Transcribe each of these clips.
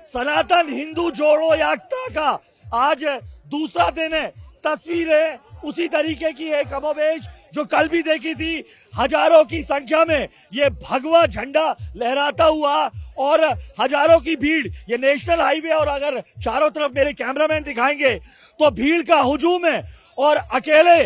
सनातन हिंदू जोड़ो यात्रा का आज दूसरा दिन है। तस्वीरें उसी तरीके की है कमोबेश जो कल भी देखी थी। हजारों की संख्या में ये भगवा झंडा लहराता हुआ और हजारों की भीड़, ये नेशनल हाईवे और अगर चारों तरफ मेरे कैमरामैन दिखाएंगे तो भीड़ का हुजूम है। और अकेले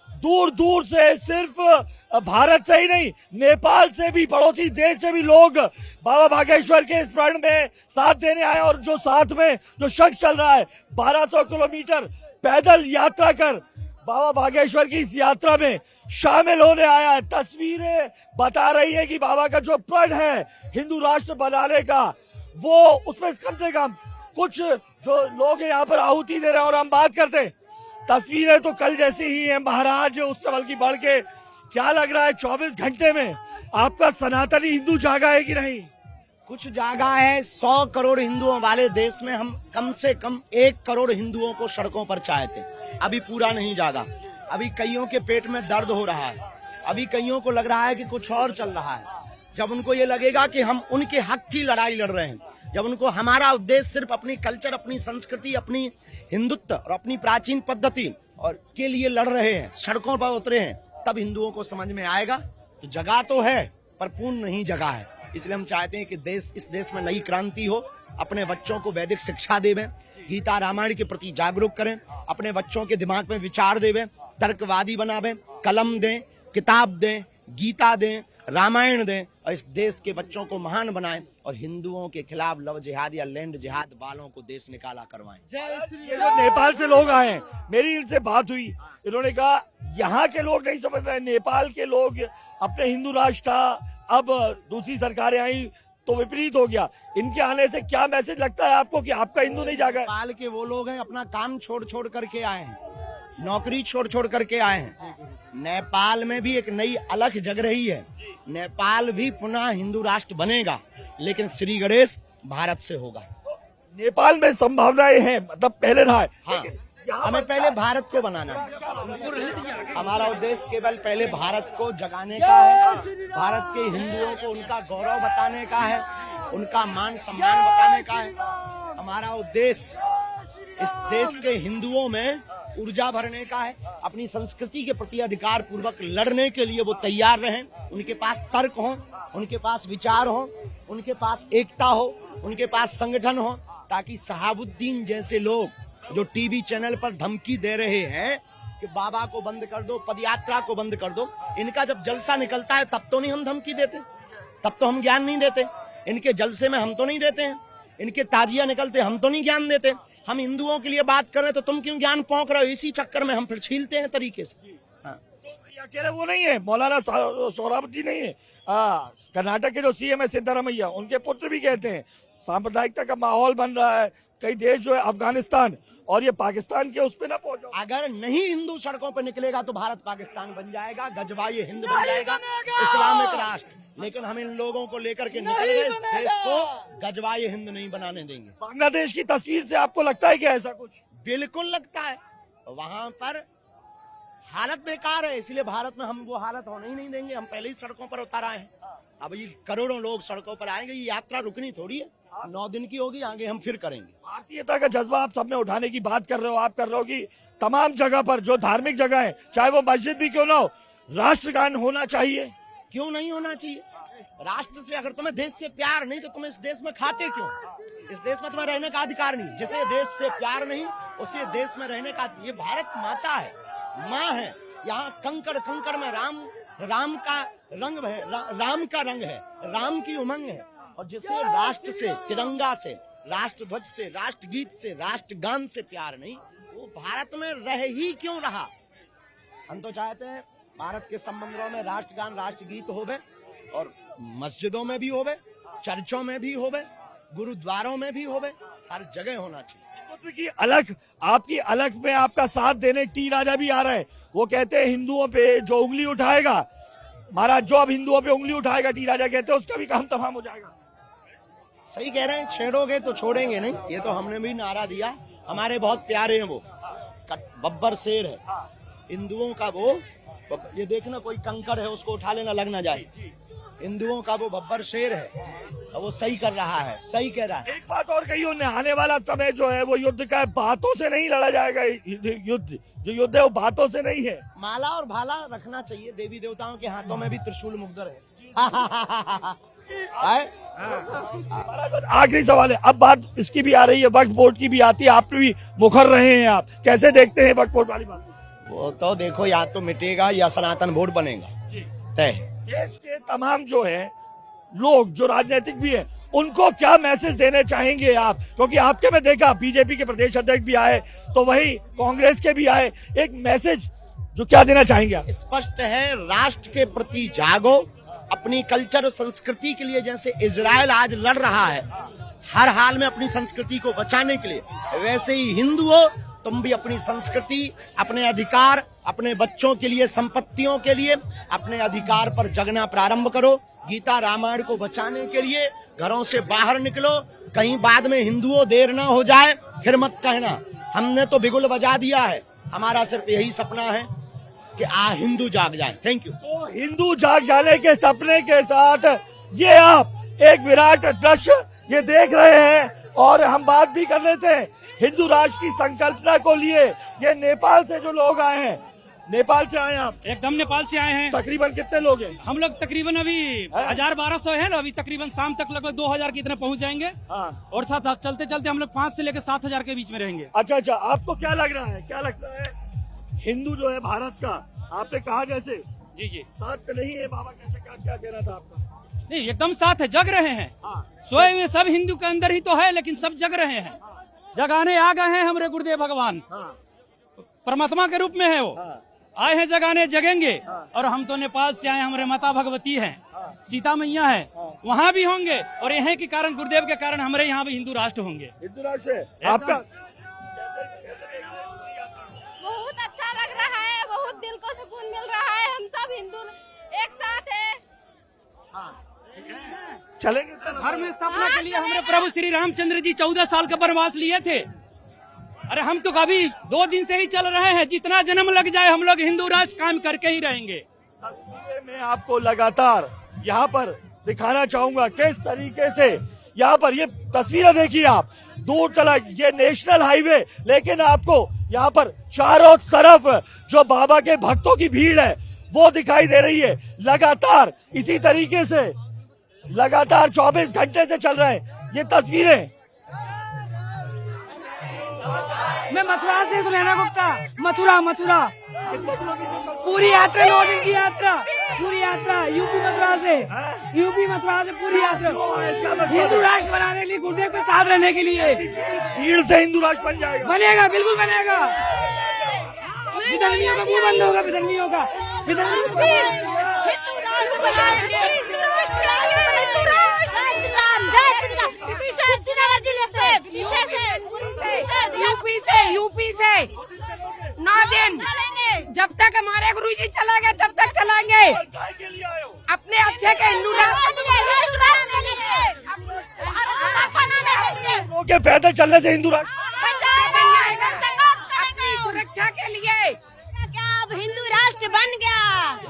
दूर दूर से सिर्फ भारत से ही नहीं, नेपाल से भी, पड़ोसी देश से भी लोग बाबा बागेश्वर के इस प्रण में साथ देने आए। और जो साथ में जो शख्स चल रहा है 1200 किलोमीटर पैदल यात्रा कर बाबा बागेश्वर की इस यात्रा में शामिल होने आया है। तस्वीरें बता रही है कि बाबा का जो प्रण है हिंदू राष्ट्र बनाने का, वो उसमें कम से कम कुछ जो लोग यहाँ पर आहुति दे रहे हैं। और हम बात करते हैं, तस्वीरें तो कल जैसी ही है महाराज, उससे बल्कि बढ़ के क्या लग रहा है 24 घंटे में आपका सनातनी हिंदू जागा है कि नहीं? कुछ जागा है। 100 करोड़ हिंदुओं वाले देश में हम कम से कम 1 करोड़ हिंदुओं को सड़कों पर चाहते, अभी पूरा नहीं जागा। अभी कईयों के पेट में दर्द हो रहा है, अभी कईयों को लग रहा है कि कुछ और चल रहा है। जब उनको ये लगेगा कि हम उनके हक की लड़ाई लड़ रहे हैं, जब उनको हमारा उद्देश्य सिर्फ अपनी कल्चर, अपनी संस्कृति, अपनी हिंदुत्व और अपनी प्राचीन पद्धति और के लिए लड़ रहे हैं, सड़कों पर उतरे हैं, तब हिंदुओं को समझ में आएगा कि जगह तो है पर पूर्ण नहीं जगह है। इसलिए हम चाहते हैं कि इस देश में नई क्रांति हो। अपने बच्चों को वैदिक शिक्षा देवें, गीता रामायण के प्रति जागरूक करें, अपने बच्चों के दिमाग में विचार देवें, तर्कवादी बनावें, कलम दें, किताब दें, गीता दें, रामायण दें और इस देश के बच्चों को महान बनाएं और हिंदुओं के खिलाफ लव जिहाद या लैंड जिहाद वालों को देश निकाला करवाएं। ये जो नेपाल से लोग आए हैं, मेरी इनसे बात हुई, इन्होंने कहा यहाँ के लोग नहीं समझ रहे, नेपाल के लोग अपने हिंदू राष्ट्र था, अब दूसरी सरकारें आई तो विपरीत हो गया। इनके आने से क्या मैसेज लगता है आपको कि आपका हिंदू नहीं जागा? नेपाल के वो लोग हैं अपना काम छोड़ करके आए हैं, नौकरी छोड़ करके आए हैं। नेपाल में भी एक नई अलख जग रही है। नेपाल भी पुनः हिंदू राष्ट्र बनेगा, लेकिन श्री गणेश भारत से होगा। नेपाल में संभावनाएं हैं, मतलब पहले रहा है। हाँ, हमें पहले भारत को बनाना है। हमारा उद्देश्य केवल पहले भारत को जगाने का है, भारत के हिंदुओं को उनका गौरव बताने का है, उनका मान सम्मान बताने का है। हमारा उद्देश्य इस देश के हिंदुओं में ऊर्जा भरने का है, अपनी संस्कृति के प्रति अधिकार पूर्वक लड़ने के लिए वो तैयार रहें, उनके पास तर्क हो, उनके पास विचार हो, उनके पास एकता हो, उनके पास संगठन हो, ताकि शहाबुद्दीन जैसे लोग जो टीवी चैनल पर धमकी दे रहे हैं कि बाबा को बंद कर दो, पदयात्रा को बंद कर दो, इनका जब जलसा निकलता है तब तो नहीं हम धमकी देते, तब तो हम ज्ञान नहीं देते। इनके जलसे में हम तो नहीं देते हैं, इनके ताजिया निकलते हम तो नहीं ज्ञान देते। हम हिंदुओं के लिए बात कर रहे हैं तो तुम क्यों ज्ञान पौंक रहे हो? इसी चक्कर में हम फिर छीलते हैं तरीके से। हाँ। तो अकेले वो नहीं है, मौलाना सोहरावर्दी नहीं है, कर्नाटक के जो सीएम है सिद्धारमैया, उनके पुत्र भी कहते हैं सांप्रदायिकता का माहौल बन रहा है। कई देश जो है अफगानिस्तान और ये पाकिस्तान के उस पे ना पहुंचो। अगर नहीं हिंदू सड़कों पर निकलेगा तो भारत पाकिस्तान बन जाएगा, गजवाई हिंद बन जाएगा, इस्लामिक राष्ट्र। लेकिन हम इन लोगों को लेकर के निकल गए, इस देश को गजवाई हिंद नहीं बनाने देंगे। बांग्लादेश की तस्वीर से आपको लगता है कि ऐसा कुछ? बिल्कुल लगता है, वहाँ पर हालत बेकार है, इसलिए भारत में हम वो हालत होने ही नहीं देंगे। हम पहले ही सड़कों पर उतर आए हैं, अब ये करोड़ों लोग सड़कों पर आएंगे। ये यात्रा रुकनी थोड़ी है, 9 दिन की होगी, आगे हम फिर करेंगे। भारतीयता का जज्बा आप सब में उठाने की बात कर रहे हो, आप कर रहे हो कि तमाम जगह पर जो धार्मिक जगह है, चाहे वो मस्जिद भी क्यों ना हो, राष्ट्रगान होना चाहिए। क्यों नहीं होना चाहिए? राष्ट्र से अगर तुम्हें देश से प्यार नहीं तो तुम इस देश में खाते क्यों? इस देश में तुम्हें रहने का अधिकार नहीं। जिसे देश से प्यार नहीं उसे देश में रहने का, ये भारत माता है, माँ है। यहाँ कंकड़ में राम का रंग है, राम का रंग है, राम की उमंग है। और जिसे राष्ट्र से, तिरंगा से, राष्ट्र ध्वज से, राष्ट्रगीत से, राष्ट्रगान से प्यार नहीं, वो भारत में रह ही क्यों रहा? हम तो चाहते हैं भारत के संबंधों में राष्ट्रगान, राष्ट्रगीत होवे और मस्जिदों में भी होवे, चर्चों में भी होवे, गुरुद्वारों में भी होवे, हर जगह होना चाहिए। की अलग, आपकी अलग में आपका साथ देने टी राजा भी आ रहे हैं। वो कहते हैं हिंदुओं पे जो उंगली उठाएगा, महाराज जो अब हिंदुओं पे उंगली उठाएगा, टी राजा कहते हैं उसका भी काम तमाम हो जाएगा। सही कह रहे हैं, छेड़ोगे तो छोड़ेंगे नहीं, ये तो हमने भी नारा दिया। हमारे बहुत प्यारे हैं वो, बब्बर शेर है हिंदुओं का वो। ये देखना कोई कंकड़ है उसको उठा लेना, लग ना जाए। हिंदुओं का वो बब्बर शेर है, और वो सही कर रहा है, सही कह रहा है। एक बात और कही उन्होंने, आने वाला समय जो है वो युद्ध का है, बातों से नहीं लड़ा जाएगा। युद्ध जो युद्ध है वो बातों से नहीं है। माला और भाला रखना चाहिए, देवी देवताओं के हाथों में भी त्रिशूल मुद्गर है। आखिरी सवाल है, अब बात इसकी भी आ रही है, वक्फ बोर्ड की भी आती है, आप भी मुखर रहे हैं, आप कैसे देखते हैं वक्फ बोर्ड वाली बात? वो तो देखो, या तो मिटेगा या सनातन बोर्ड बनेगा तय। देश के तमाम जो है लोग जो राजनीतिक भी है उनको क्या मैसेज देने चाहेंगे आप? क्योंकि आपके में देखा बीजेपी के प्रदेश अध्यक्ष भी आए तो वही कांग्रेस के भी आए, एक मैसेज जो क्या देना चाहेंगे आप? स्पष्ट है, राष्ट्र के प्रति जागो, अपनी कल्चर संस्कृति के लिए। जैसे इजराइल आज लड़ रहा है हर हाल में अपनी संस्कृति को बचाने के लिए, वैसे ही हिंदुओं तुम भी अपनी संस्कृति, अपने अधिकार, अपने बच्चों के लिए, संपत्तियों के लिए अपने अधिकार पर जगना प्रारंभ करो। गीता रामायण को बचाने के लिए घरों से बाहर निकलो, कहीं बाद में हिंदुओं देर ना हो जाए फिर मत कहना। हमने तो बिगुल बजा दिया है, हमारा सिर्फ यही सपना है कि हिंदू जाग जाए। Thank you. तो हिंदू जाग जाने के सपने के साथ ये आप एक विराट दृश्य ये देख रहे हैं और हम बात भी कर रहे थे हिंदू राष्ट्र की संकल्पना को लिए। ये नेपाल से जो लोग आए हैं, नेपाल से आए हैं आप? एकदम नेपाल से आए हैं। तकरीबन कितने लोग हैं? हम लोग तकरीबन अभी 1000-1200 है ना, अभी तकरीबन शाम तक लगभग 2000 की इतने पहुंच जाएंगे। हाँ। और साथ चलते चलते हम लोग 5 से लेकर 7000 के बीच में रहेंगे। अच्छा अच्छा, आपको क्या लग रहा है, क्या लगता है हिंदू जो है भारत का, आपने कहा जैसे जी जी साथ तो नहीं है बाबा, कैसे क्या कहना था आपका? नहीं, एकदम साथ है, जग रहे हैं। हाँ। सोए हुए सब हिंदू के अंदर ही तो है, लेकिन सब जग रहे हैं। जगाने आ गए हैं हमारे गुरुदेव भगवान, हाँ। परमात्मा के रूप में है वो। हाँ। आए हैं जगाने, जगेंगे। हाँ। और हम तो नेपाल से आए, हमारे माता भगवती है, हाँ। सीता मैया है, हाँ। वहाँ भी होंगे। और यहाँ के कारण, गुरुदेव के कारण हमारे यहाँ भी हिंदू राष्ट्र होंगे। हिंदू राष्ट्र है आपका? बहुत अच्छा लग रहा है, बहुत दिल को सुकून मिल रहा है। हम सब हिंदू एक साथ है। चलेंगे धर्म स्थापना के लिए हमारे प्रभु श्री रामचंद्र जी 14 साल का वनवास लिए थे। अरे हम तो कभी 2 दिन से ही चल रहे हैं, जितना जन्म लग जाए हम लोग हिंदू राष्ट्र काम करके ही रहेंगे। तस्वीरें मैं आपको लगातार यहाँ पर दिखाना चाहूंगा किस तरीके से यहाँ पर ये तस्वीरें देखिए आप, दूर तक ये नेशनल हाईवे, लेकिन आपको यहाँ पर चारों तरफ जो बाबा के भक्तों की भीड़ है वो दिखाई दे रही है। लगातार इसी तरीके से लगातार 24 घंटे से चल रहे हैं ये तस्वीरें। मैं मथुरा से सुनैना गुप्ता, मथुरा पूरी यात्रा, 9 दिन की यात्रा, पूरी यात्रा यूपी मथुरा से पूरी यात्रा हिंदू राष्ट्र बनाने के लिए, गुरुदेव के साथ रहने के लिए। भीड़ से हिंदू राष्ट्र बन जाएगा, बनेगा, बिल्कुल बनेगा। विधर्मियों का मुंह बंद होगा, विधर्मियों का। यूपी से 9 दिन, जब तक हमारे गुरु जी चलेंगे तब तक चलेंगे। अपने अच्छे के हिंदू के पैदल चलने से हिंदू राष्ट्र सुरक्षा के लिए। क्या अब हिंदू राष्ट्र बन गया है।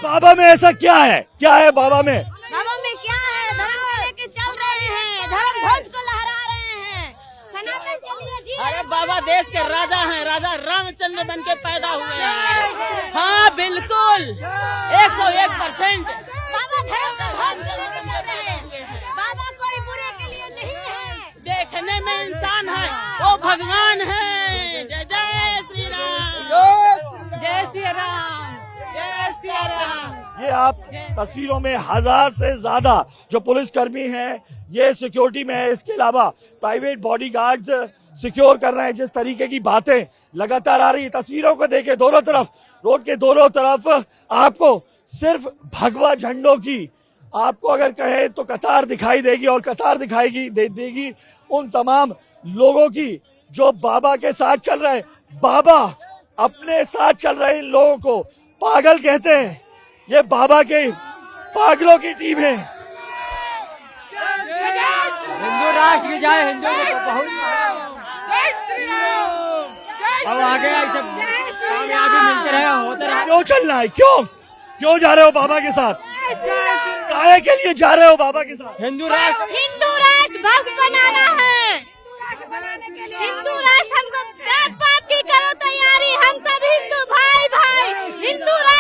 बाबा में ऐसा क्या है, क्या है बाबा में? बाबा में क्या है, धर्म को लेके चल रहे हैं, धर्म ध्वज को लहरा रहे हैं, सनातन के लिए जी। अरे बाबा देश के राजा हैं, राजा रामचंद्र बन के पैदा हुए हैं। हाँ बिल्कुल 101%। बाबा धर्म का ध्वज को लेके चल रहे हैं। बाबा कोई बुरे के लिए नहीं है, देखने में इंसान है, वो भगवान है। जय जय श्री राम, जय सिया राम, जय सिया राम। ये आप तस्वीरों में 1000 से ज्यादा जो पुलिसकर्मी हैं ये सिक्योरिटी में है, इसके अलावा प्राइवेट बॉडीगार्ड्स सिक्योर कर रहे हैं। जिस तरीके की बातें लगातार आ रही है, तस्वीरों को देखे दोनों तरफ, रोड के दोनों तरफ आपको सिर्फ भगवा झंडों की, आपको अगर कहे तो कतार दिखाई देगी, और कतार दिखाएगी देगी उन तमाम लोगों की जो बाबा के साथ चल रहे हैं। बाबा अपने साथ चल रहे इन लोगों को पागल कहते हैं, ये बाबा के पागलों की टीम है। हिंदू राष्ट्र की जाए, हिंदू को बहुत अब आगे ऐसे कामयाबी मिलते रहे, होते रहे। क्यों चलना है, क्यों जा रहे हो बाबा के साथ? काहे के लिए जा रहे हो बाबा के साथ? हिंदू राष्ट्र हिंदू राष्ट्र भव्य बनाना है। हिंदू राष्ट्र हमको जात पात की करो तैयारी, हम सब हिंदू भाई भाई हिंदू राष्ट्र